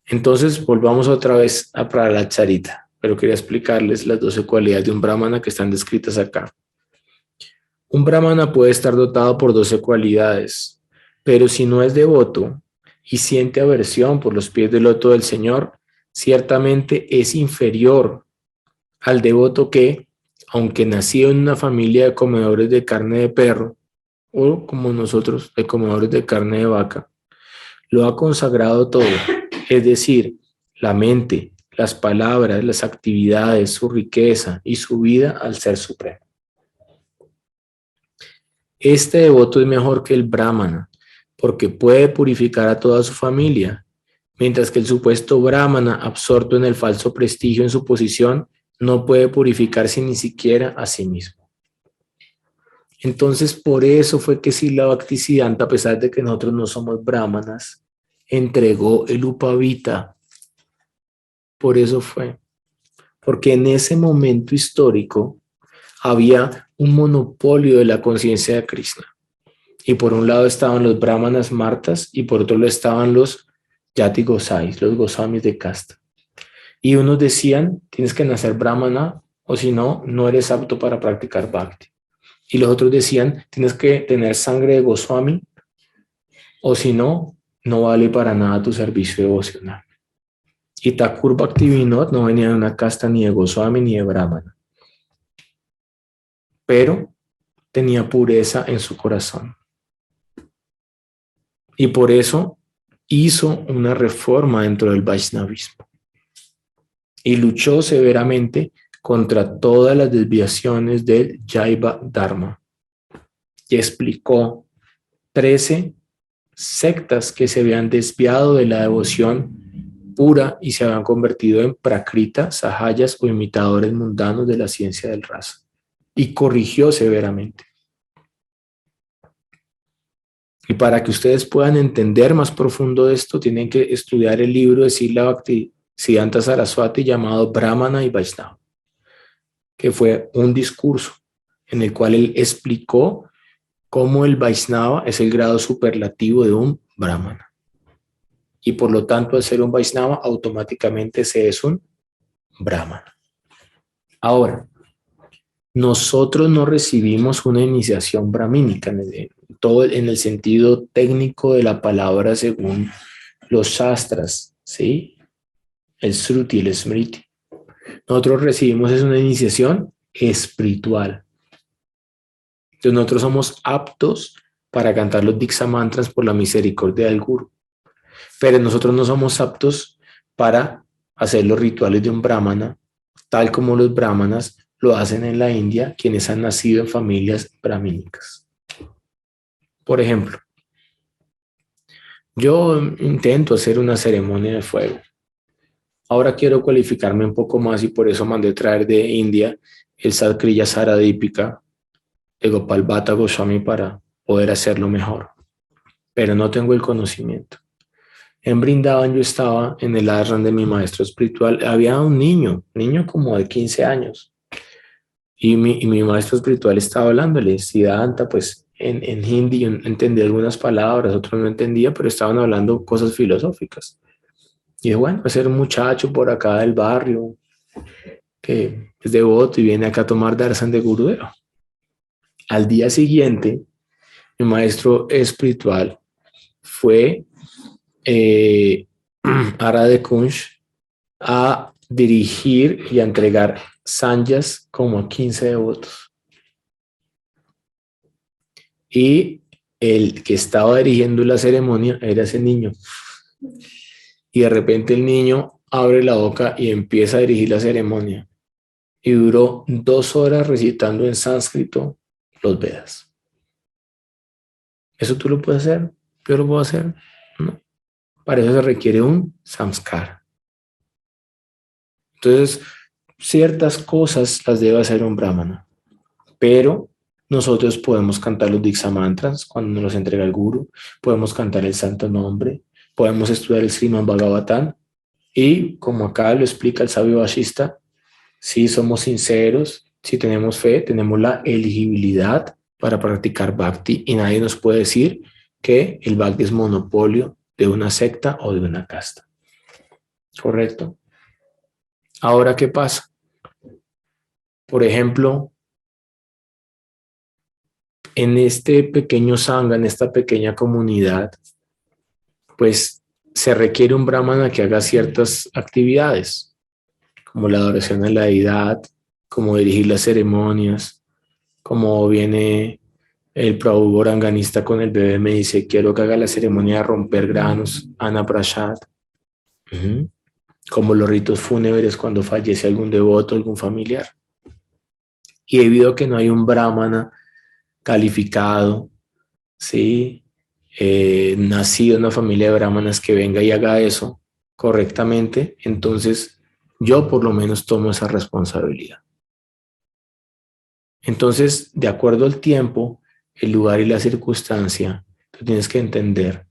Entonces, volvamos otra vez a Prahlad Charita, pero quería explicarles las 12 cualidades de un brahmana que están descritas acá. Un brahmana puede estar dotado por 12 cualidades, pero si no es devoto y siente aversión por los pies del loto del Señor, ciertamente es inferior al devoto que, aunque nació en una familia de comedores de carne de perro, o como nosotros, de comedores de carne de vaca, lo ha consagrado todo, es decir, la mente, las palabras, las actividades, su riqueza y su vida al Ser Supremo. Este devoto es mejor que el brahmana, porque puede purificar a toda su familia, mientras que el supuesto brahmana, absorto en el falso prestigio en su posición, no puede purificarse ni siquiera a sí mismo. Entonces, por eso fue que Srila Bhaktisiddhanta, a pesar de que nosotros no somos brahmanas, entregó el Upavita. Por eso fue. Porque en ese momento histórico había un monopolio de la conciencia de Krishna. Y por un lado estaban los brahmanas martas y por otro lado estaban los yati gosais, los gosamis de casta. Y unos decían, tienes que nacer brahmana o si no, no eres apto para practicar bhakti. Y los otros decían, tienes que tener sangre de Goswami o si no, no vale para nada tu servicio devocional. Y Thakur Bhaktivinoda no venía de una casta ni de Goswami ni de Brahmana, pero tenía pureza en su corazón. Y por eso hizo una reforma dentro del Vaishnavismo y luchó severamente contra todas las desviaciones del Jaiva Dharma y explicó 13 sectas que se habían desviado de la devoción pura y se habían convertido en prakrita, sahayas o imitadores mundanos de la ciencia del rasa, y corrigió severamente. Y para que ustedes puedan entender más profundo esto, tienen que estudiar el libro de Srila Bhaktisiddhanta Saraswati llamado Brahmana y Vaishnava, que fue un discurso en el cual él explicó cómo el Vaishnava es el grado superlativo de un Brahmana. Y por lo tanto, al ser un Vaishnava, automáticamente se es un Brahmana. Ahora, nosotros no recibimos una iniciación brahmínica todo en el sentido técnico de la palabra según los shastras, ¿sí? El Shruti, el Smriti. Nosotros recibimos es una iniciación espiritual. Entonces nosotros somos aptos para cantar los Diksha Mantras por la misericordia del Guru, pero nosotros no somos aptos para hacer los rituales de un brahmana, tal como los brahmanas lo hacen en la India, quienes han nacido en familias brahmínicas. Por ejemplo, yo intento hacer una ceremonia de fuego. Ahora quiero cualificarme un poco más y por eso mandé traer de India el Satkriya Saradipika de Gopal Bhatta Goswami para poder hacerlo mejor. Pero no tengo el conocimiento. En Brindavan yo estaba en el ashram de mi maestro espiritual. Había un niño como de 15 años. Y mi maestro espiritual estaba hablándole, Siddhanta, pues en hindi yo entendía algunas palabras, otros no entendía, pero estaban hablando cosas filosóficas. Y dije, bueno, va a ser un muchacho por acá del barrio que es devoto y viene acá a tomar darshan de Gurudeva. Al día siguiente, mi maestro espiritual fue a Radha Kunj a dirigir y a entregar sanjas como a 15 devotos. Y el que estaba dirigiendo la ceremonia era ese niño. Y de repente el niño abre la boca y empieza a dirigir la ceremonia. Y duró 2 horas recitando en sánscrito los Vedas. ¿Eso tú lo puedes hacer? ¿Yo lo puedo hacer? No. Para eso se requiere un samskara. Entonces, ciertas cosas las debe hacer un brahmana, pero nosotros podemos cantar los Diksha Mantras cuando nos los entrega el Guru, podemos cantar el Santo Nombre, podemos estudiar el Srimad Bhagavatam y, como acá lo explica el sabio Vashista, si somos sinceros, si tenemos fe, tenemos la elegibilidad para practicar Bhakti y nadie nos puede decir que el Bhakti es monopolio de una secta o de una casta. ¿Correcto? Ahora, ¿qué pasa? Por ejemplo, en este pequeño sangha, en esta pequeña comunidad, pues se requiere un brahmana que haga ciertas actividades, como la adoración a la deidad, como dirigir las ceremonias, como viene el Prabhu Goranganista con el bebé, me dice, quiero que haga la ceremonia de romper granos, Anaprashad, como los ritos fúnebres cuando fallece algún devoto, algún familiar. Y debido a que no hay un brahmana calificado, ¿sí? Nacido en una familia de brahmanas que venga y haga eso correctamente, entonces yo por lo menos tomo esa responsabilidad. Entonces, de acuerdo al tiempo, el lugar y la circunstancia, tú tienes que entender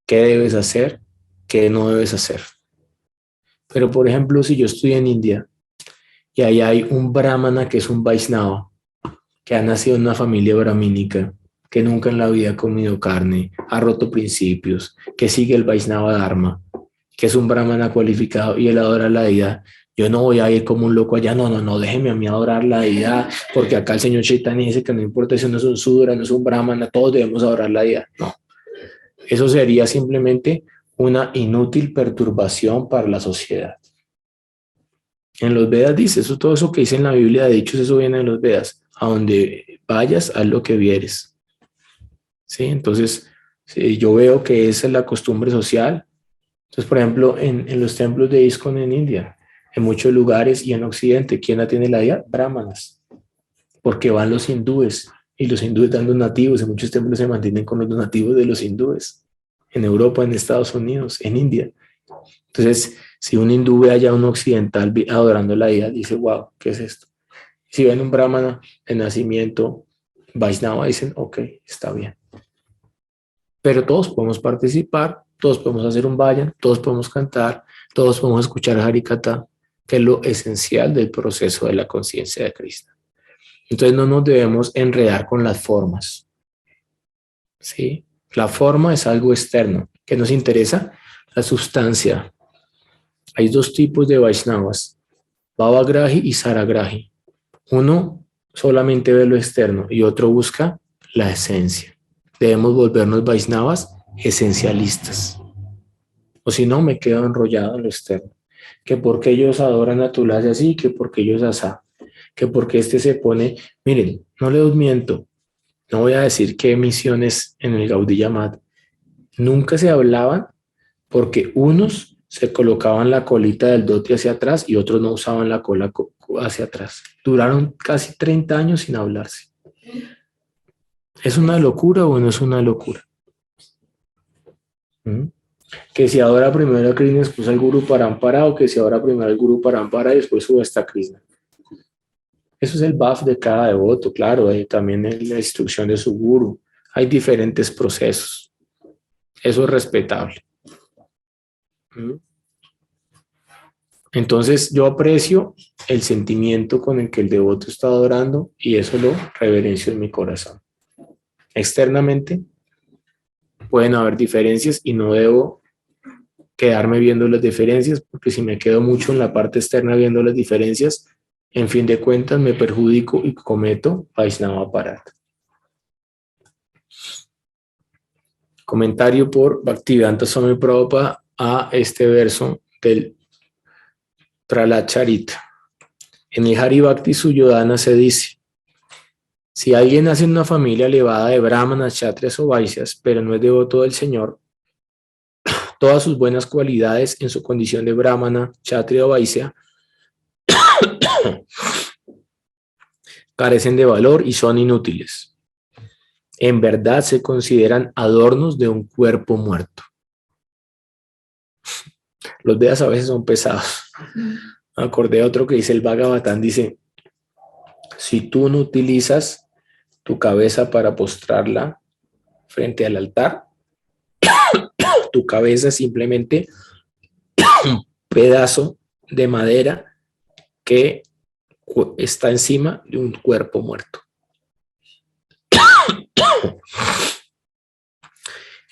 qué debes hacer, qué no debes hacer. Pero, por ejemplo, si yo estoy en India y ahí hay un brahmana que es un Vaishnava, que ha nacido en una familia brahmínica, que nunca en la vida ha comido carne, ha roto principios, que sigue el Vaishnava Dharma, que es un brahmana cualificado y él adora la deidad. Yo no voy a ir como un loco allá, no, déjeme a mí adorar la deidad, porque acá el señor Chaitanya dice que no importa si no es un sudra, no es un brahmana, todos debemos adorar la deidad. No, eso sería simplemente una inútil perturbación para la sociedad. En los Vedas dice, eso, todo eso que dice en la Biblia de dichos, eso viene en los Vedas. A donde vayas, haz lo que vieres. ¿Sí? Entonces, sí, yo veo que esa es la costumbre social. Entonces, por ejemplo, en los templos de ISKCON en India, en muchos lugares y en Occidente, ¿quién atiende la vida? Brahmanas, porque van los hindúes y los hindúes dan donativos. En muchos templos se mantienen con los donativos de los hindúes. En Europa, en Estados Unidos, en India. Entonces, si un hindú ve allá a un occidental adorando la vida, dice, wow, ¿qué es esto? Si ven un brahmana de nacimiento Vaishnava, dicen, ok, está bien. Pero todos podemos participar, todos podemos hacer un vayan, todos podemos cantar, todos podemos escuchar Harikata, que es lo esencial del proceso de la conciencia de Krishna. Entonces no nos debemos enredar con las formas, ¿sí? La forma es algo externo. ¿Qué nos interesa? La sustancia. Hay dos tipos de Vaishnavas, Bhavagrahi y Saragrahi. Uno solamente ve lo externo y otro busca la esencia. Debemos volvernos Vaishnavas esencialistas. O si no, me quedo enrollado en lo externo. Que porque ellos adoran a Tulasi así, que porque ellos asá, que porque este se pone... Miren, no les miento, no voy a decir qué misiones en el Gaudiya Math nunca se hablaban porque unos se colocaban la colita del dote hacia atrás y otros no usaban la cola hacia atrás. Duraron casi 30 años sin hablarse. ¿Es una locura o no es una locura? ¿Mm? Que si ahora primero a Krishna, después al Guru Parampara, o que si ahora primero al Guru Parampara y después sube hasta Krishna. Eso es el buff de cada devoto, claro, también es la instrucción de su Guru. Hay diferentes procesos. Eso es respetable. ¿Mm? Entonces yo aprecio el sentimiento con el que el devoto está adorando y eso lo reverencio en mi corazón. Externamente pueden haber diferencias y no debo quedarme viendo las diferencias, porque si me quedo mucho en la parte externa viendo las diferencias, en fin de cuentas me perjudico y cometo Vaishnava Parat. Comentario por Bhaktivedanta Swami Prabhupada a este verso del Prahlad Charita. En el Hari Bhakti Suyodhana se dice: si alguien nace en una familia elevada de brahmanas, kshatriyas o vaisyas, pero no es devoto del Señor, todas sus buenas cualidades en su condición de brahmana, kshatriya o vaisya carecen de valor y son inútiles. En verdad se consideran adornos de un cuerpo muerto. Los Vedas a veces son pesados. Me acordé de otro que dice el Bhagavatam, dice: si tú no utilizas tu cabeza para postrarla frente al altar, tu cabeza es simplemente un pedazo de madera que está encima de un cuerpo muerto.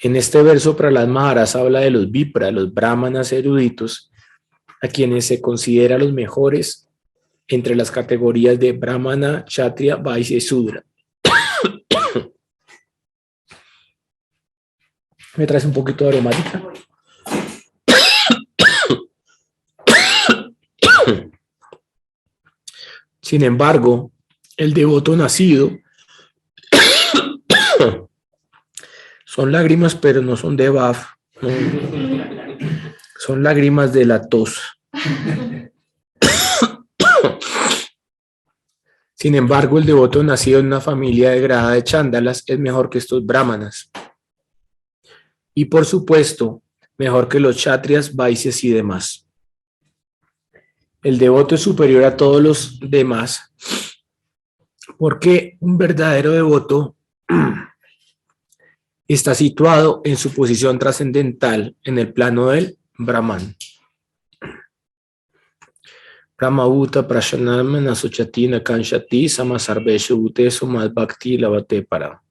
En este verso, Prahlad Maharaj habla de los Vipra, los brahmanas eruditos, a quienes se considera los mejores entre las categorías de brahmana, kshatriya, vaisya y sudra. ¿Me traes un poquito de aromática? Sin embargo, el devoto nacido son lágrimas, pero no son de baf, no. Son lágrimas de la tos. Sin embargo, el devoto nacido en una familia degrada de chándalas es mejor que estos brahmanas. Y por supuesto, mejor que los kshatriyas, vaisyas y demás. El devoto es superior a todos los demás, porque un verdadero devoto está situado en su posición trascendental en el plano del Brahman. Brahmabhuta prashanama nasuchati nakanshati samasarveshu ute sumat bhakti lavate para.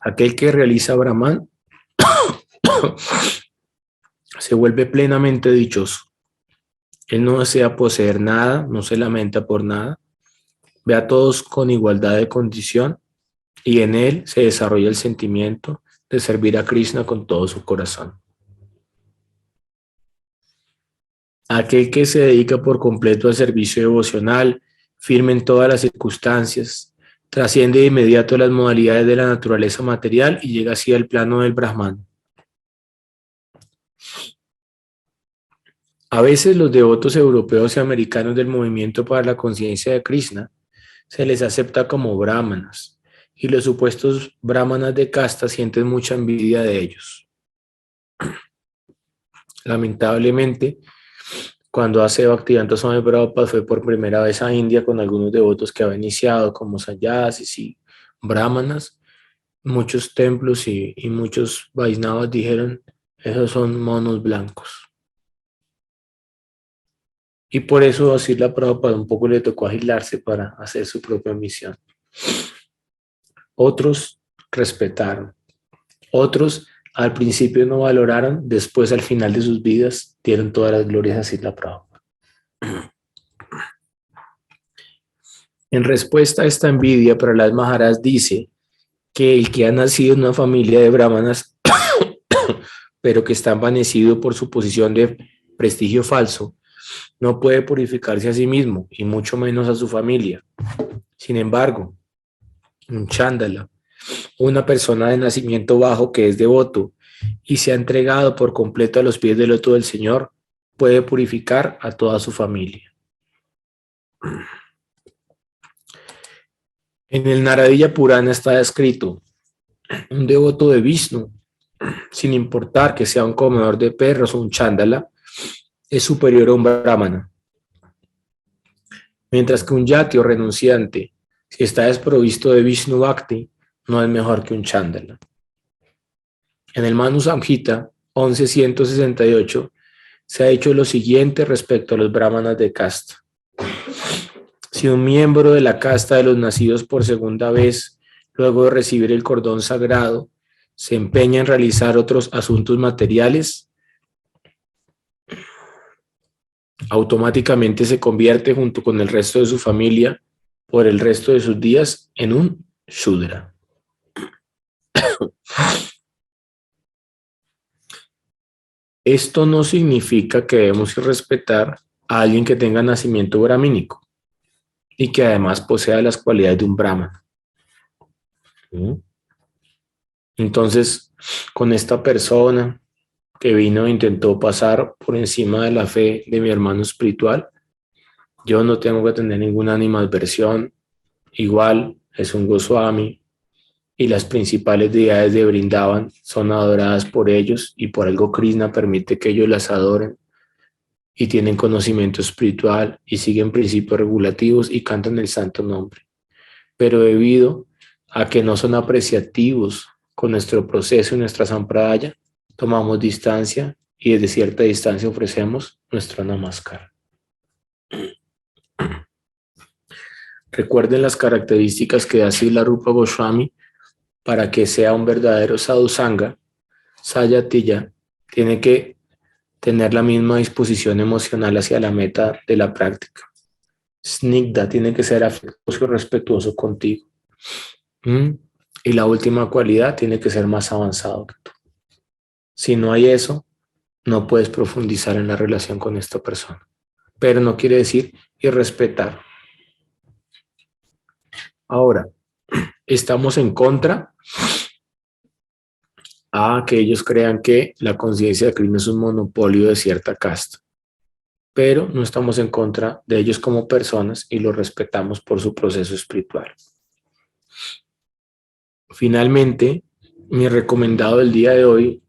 Aquel que realiza Brahman se vuelve plenamente dichoso. Él no desea poseer nada, no se lamenta por nada, ve a todos con igualdad de condición y en él se desarrolla el sentimiento de servir a Krishna con todo su corazón. aquel que se dedica por completo al servicio devocional, firme en todas las circunstancias, trasciende de inmediato las modalidades de la naturaleza material y llega así al plano del Brahman. A veces los devotos europeos y americanos del movimiento para la conciencia de Krishna se les acepta como brahmanas, y los supuestos brahmanas de casta sienten mucha envidia de ellos. Lamentablemente, cuando hace Bhaktivedanta Swami Prabhupada fue por primera vez a India con algunos devotos que había iniciado como sannyasis y brahmanas, muchos templos y muchos Vaisnavas dijeron, esos son monos blancos. Y por eso a Srila Prabhupada un poco le tocó agilarse para hacer su propia misión. Otros respetaron. Otros al principio no valoraron, después al final de sus vidas dieron todas las glorias a Srila Prabhupada. En respuesta a esta envidia, Prahlad Maharaj dice que el que ha nacido en una familia de brahmanas, pero que está envanecido por su posición de prestigio falso, no puede purificarse a sí mismo y mucho menos a su familia. Sin embargo, un chándala, una persona de nacimiento bajo que es devoto y se ha entregado por completo a los pies del loto del Señor, puede purificar a toda su familia. En el Naradiya Purana está escrito, un devoto de Vishnu, sin importar que sea un comedor de perros o un chándala, es superior a un brahmana. Mientras que un yati o renunciante, si está desprovisto de Vishnu Bhakti, no es mejor que un chándala. En el Manu Samhita 11.168 se ha dicho lo siguiente respecto a los brahmanas de casta. Si un miembro de la casta de los nacidos por segunda vez, luego de recibir el cordón sagrado, se empeña en realizar otros asuntos materiales, automáticamente se convierte junto con el resto de su familia por el resto de sus días en un Shudra. Esto no significa que debemos respetar a alguien que tenga nacimiento brahmínico y que además posea las cualidades de un brahmana. Entonces, con esta persona que vino e intentó pasar por encima de la fe de mi hermano espiritual, yo no tengo que tener ninguna animadversión. Igual es un Goswami y las principales deidades de Vrindavan son adoradas por ellos y por algo Krishna permite que ellos las adoren y tienen conocimiento espiritual y siguen principios regulativos y cantan el santo nombre. Pero debido a que no son apreciativos con nuestro proceso y nuestra sampradaya, tomamos distancia y desde cierta distancia ofrecemos nuestro namaskar. Recuerden las características que da Srila Rupa Goswami para que sea un verdadero sadhu sangha. Sayatiya tiene que tener la misma disposición emocional hacia la meta de la práctica. Snigdha tiene que ser afectuoso y respetuoso contigo. Y la última cualidad tiene que ser más avanzado que tú. Si no hay eso, no puedes profundizar en la relación con esta persona. Pero no quiere decir irrespetar. Ahora, estamos en contra a que ellos crean que la conciencia de Krishna es un monopolio de cierta casta. Pero no estamos en contra de ellos como personas y los respetamos por su proceso espiritual. Finalmente, mi recomendado del día de hoy,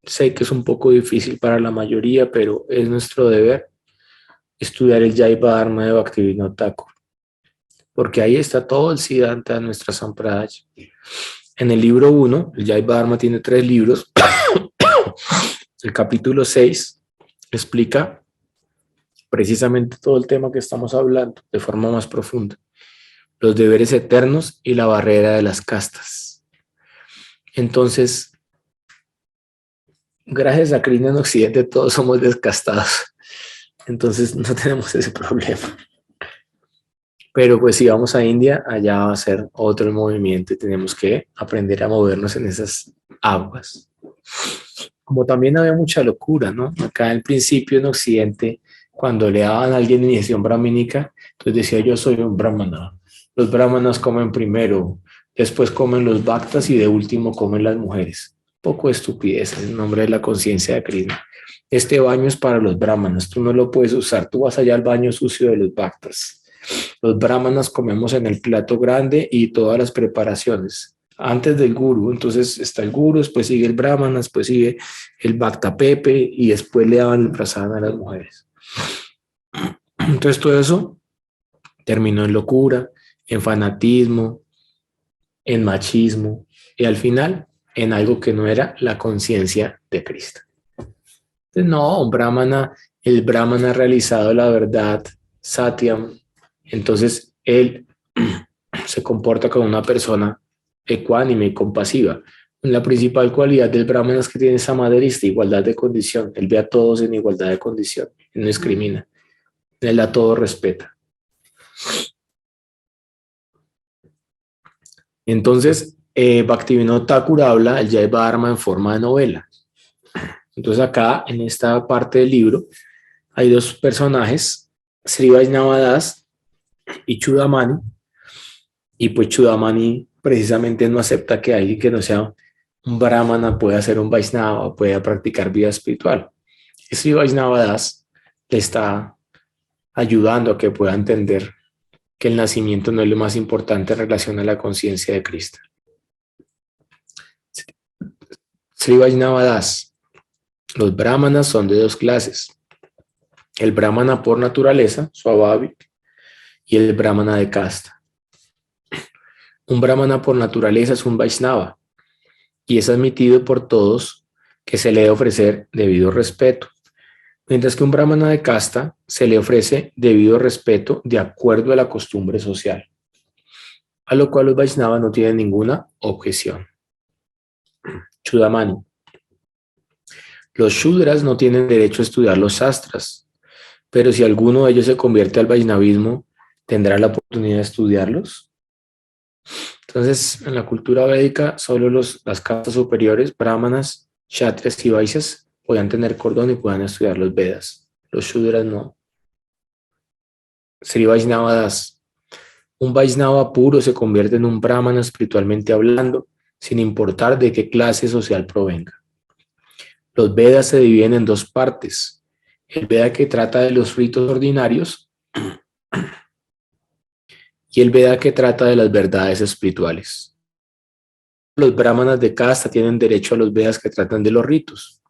sé que es un poco difícil para la mayoría, pero es nuestro deber estudiar el Jaiva Dharma de Bhaktivinoda Thakur, porque ahí está todo el Siddhanta de nuestra Sampradaya. En el libro 1, el Jaiva Dharma tiene 3 libros. El capítulo 6 explica precisamente todo el tema que estamos hablando de forma más profunda. Los deberes eternos y la barrera de las castas. Entonces, gracias a Krishna en Occidente todos somos descastados. Entonces no tenemos ese problema. Pero pues si vamos a India, allá va a ser otro movimiento y tenemos que aprender a movernos en esas aguas. Como también había mucha locura, ¿no? Acá al principio en Occidente cuando le daban a alguien iniciación brahmínica, entonces decía yo soy un brahmana. Los brahmanas comen primero, después comen los bhaktas y de último comen las mujeres. Poco de estupidez en nombre de la conciencia de Krishna. Este baño es para los brahmanas, tú no lo puedes usar, tú vas allá al baño sucio de los bhaktas. Los brahmanas comemos en el plato grande y todas las preparaciones antes del guru. Entonces está el guru, después sigue el brahmana, después sigue el bhakta pepe y después le daban el prasada a las mujeres. Entonces todo eso terminó en locura, en fanatismo, en machismo y al final en algo que no era la conciencia de Cristo. Entonces, no, un brahmana, el brahmana ha realizado la verdad, satyam, entonces él se comporta como una persona ecuánime y compasiva. La principal cualidad del brahmana es que tiene esa maderista, igualdad de condición. Él ve a todos en igualdad de condición, él no discrimina, él a todos respeta. Entonces, Bhaktivinoda Thakur habla el Jai Dharma en forma de novela. Entonces acá, en esta parte del libro, hay dos personajes, Sri Vaishnava Das y Chudamani, y pues Chudamani precisamente no acepta que alguien que no sea un brahmana pueda ser un Vaishnava, pueda practicar vida espiritual. Y Sri Vaishnava Das le está ayudando a que pueda entender que el nacimiento no es lo más importante en relación a la conciencia de Cristo. Sri Vaishnava Das, los brahmanas son de dos clases. El brahmana por naturaleza, Swabhavik, y el brahmana de casta. Un brahmana por naturaleza es un Vaishnava y es admitido por todos que se le debe ofrecer debido respeto, mientras que un brahmana de casta se le ofrece debido respeto de acuerdo a la costumbre social, a lo cual los Vaishnavas no tienen ninguna objeción. Chudamani. Los Shudras no tienen derecho a estudiar los sastras, pero si alguno de ellos se convierte al Vaishnavismo, ¿tendrá la oportunidad de estudiarlos? Entonces, en la cultura védica, solo las castas superiores, brahmanas, kshatriyas y vaishyas, podían tener cordón y podían estudiar los Vedas. Los Shudras no. Sri Vaishnava Das. Un Vaishnava puro se convierte en un brahmana espiritualmente hablando, sin importar de qué clase social provenga. Los Vedas se dividen en dos partes. El Veda que trata de los ritos ordinarios y el Veda que trata de las verdades espirituales. Los brahmanas de casta tienen derecho a los Vedas que tratan de los ritos,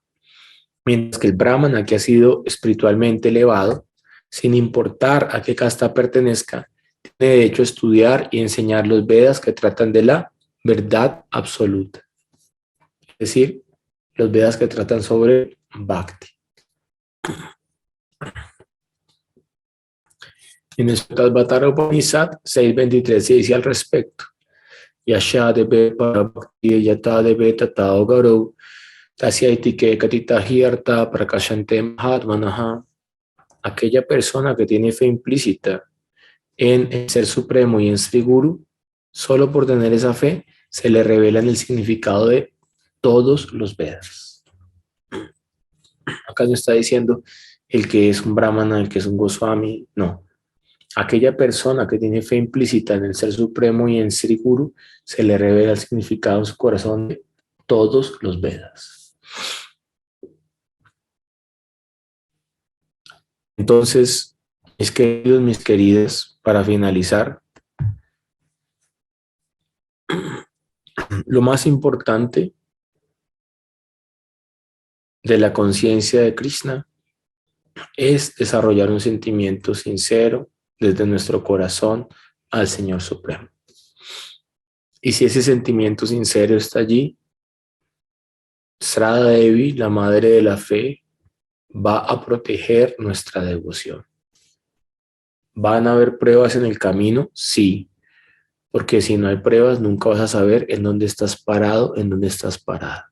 mientras que el brahmana que ha sido espiritualmente elevado, sin importar a qué casta pertenezca, tiene derecho a estudiar y enseñar los Vedas que tratan de la verdad absoluta. Es decir, los Vedas que tratan sobre Bhakti. En el Sutta Upanishad 6.23 se dice al respecto: Yasha debe para Bhakti yata debe tatao garo tasyaitike katita hirta prakashante mahatmanaha. Aquella persona que tiene fe implícita en el Ser Supremo y en Sri Guru, solo por tener esa fe, se le revela en el significado de todos los Vedas. Acá no está diciendo el que es un Brahmana, el que es un Goswami, no. Aquella persona que tiene fe implícita en el Ser Supremo y en Sri Guru, se le revela el significado en su corazón de todos los Vedas. Entonces, mis queridos, mis queridas, para finalizar, lo más importante de la conciencia de Krishna es desarrollar un sentimiento sincero desde nuestro corazón al Señor Supremo. Y si ese sentimiento sincero está allí, Srada Devi, la madre de la fe, va a proteger nuestra devoción. ¿Van a haber pruebas en el camino? Sí, porque si no hay pruebas nunca vas a saber en dónde estás parado, en dónde estás parada.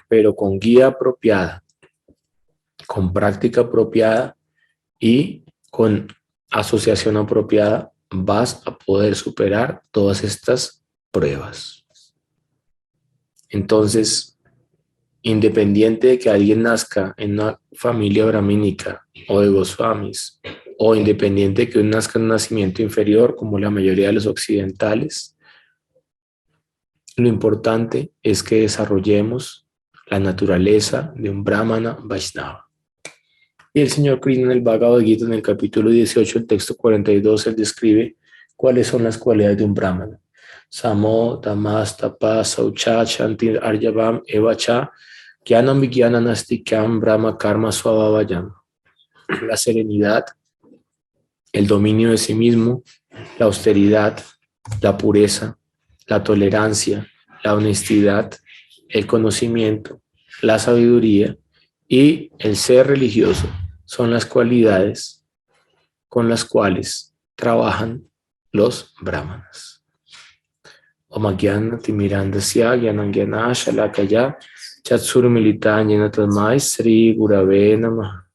Pero con guía apropiada, con práctica apropiada y con asociación apropiada, vas a poder superar todas estas pruebas. Entonces, independiente de que alguien nazca en una familia brahmínica o de Goswamis, o independiente de que uno nazca en un nacimiento inferior, como la mayoría de los occidentales, lo importante es que desarrollemos la naturaleza de un brahmana Vaishnava. Y el señor Krishna en el Bhagavad Gita, en el capítulo 18, el texto 42, él describe cuáles son las cualidades de un brahmana. Samo, Tamas, Tapas, Saucha, Chantir, Aryavam, Evacha, Gyanam Vigyanam Astikam, Brahma, Karma, Swabhavayam. La serenidad, el dominio de sí mismo, la austeridad, la pureza, la tolerancia, la honestidad, el conocimiento, la sabiduría y el ser religioso son las cualidades con las cuales trabajan los brahmanas. Om Gyana Timirandasya Gyanam Gyana Shalakaya Chatsur Militanya Tasmai Sri Gurave Namaha.